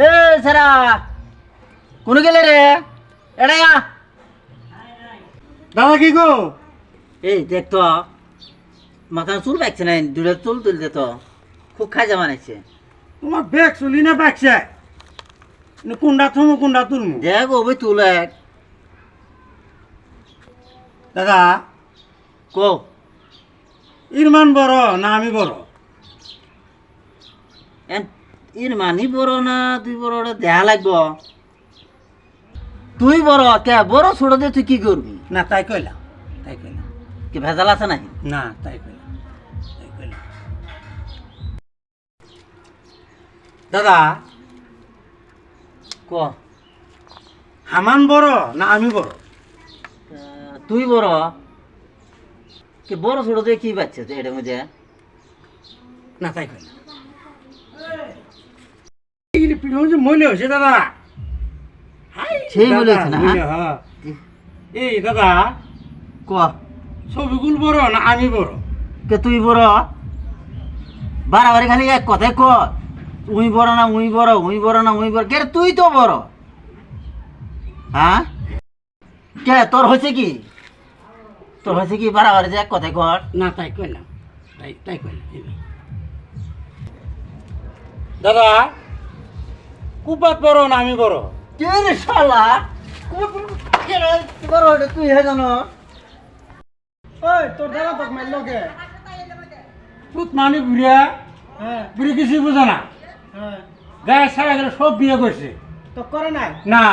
এ সারা কোন গেলে রে এড়া দাদা কি গো? এই দেখ তো মাথার চুল পাকছে না, দুটো চুল তুলতে তো খুব খাজা বানাইছে। তোমার ব্যাগ চুলি না পাকছে? কোনটা থমু কোনটা তুলমু? দেখ ও ভাই তুল এক দাদা কো ইরমান বড় না আমি বড়? ইর মানি বড় না তুই বড় ওটা দেখা লাগবো। তুই বড় কে বড় ছোট দিয়ে তুই কি করবি? না তাই কইলাম, তাই কইলাম। কি ভেজাল আছে নাকি? না তাই কইলাম, তাই কইলাম। দাদা ক হামান বড় না আমি বড়? তুই বড় কি বড় ছোট দিয়ে কি পাচ্ছে এটার মধ্যে? না তাই কইলাম। মহিলা হয়েছে দাদা, সেই দাদা, বলেছে না মহিলা, হ্যাঁ। এই দাদা ক ছবিগুল বড় না আমি বড়? কে তুই বড়? বাড়াবাড়ি খালি এক কথাই ক, উই বড় না উই বড়, উই বড় না উই বড়। কে রে, তুই তো বড়। হ্যাঁ কে তোর হয়েছে কি? তোর হয়েছে কি বাড়াবাড়ি যে এক কথাই কর? না তাই কইলাম, তাই তাই কইলাম। দাদা কুপাত বড় না আমি বড়? কে রে শালা, কে রে, বড় হইলে তুই হে জানো? ওই তোর দাদা তোকে মারলো কে? পুত মানে বুড়িয়া, বুড়ি কিছু বুঝে না, গায়ে সারা গেলে সব বিয়ে করছে। তো করে নাই না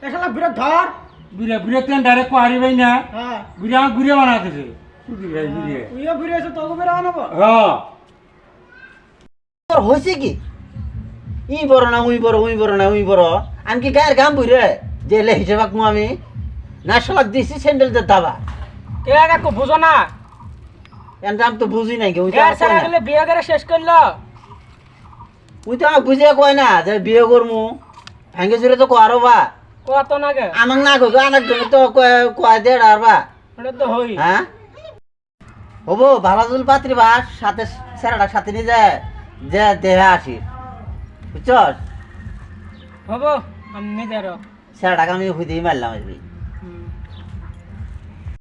এখানে বিরাট ধর বুড়িয়া বুড়িয়া তেন ডাইরেক্ট কোয়ারিবাই না, হ্যাঁ বুড়িয়া আমার বুড়িয়া বানাতেছে। বুড়িয়া তুইও ফিরে এসে তোকে বেরো আনবো হ্যাঁ তোর হয়েছে কি? ই বড় না উই বড়, উই বড় না উই বড়। আমি কি গায়ের গাম বুঝে যে এলে হিসেবে আঁকবো আমি? না শালা দিছি স্যান্ডেল দিয়ে দাবা। কে আগে কো বুঝো না এনটা আমি তো বুঝি নাই, উই তো এর আমাকে সারা কয় না। গেলে বিয়ে করে শেষ করলো উই তো আমাকে বুঝিয়া কয় না যে বিয়ে করমু, ভাঙ্গে চুরে তো কয়ারো বা কত না গে আমাক না কই আনার জন্য তো কয় দেড় আর বা। ওটা তো হই হ্যাঁ হবো ভালো জুল পাত্রী বাস সাথে স্যারাটা সাথে নিয়ে যায় যে দেহে আসি, বুঝছস? হবো আমি নিজেরও স্যারাটাকে আমি হুইতেই মারলাম আসবি।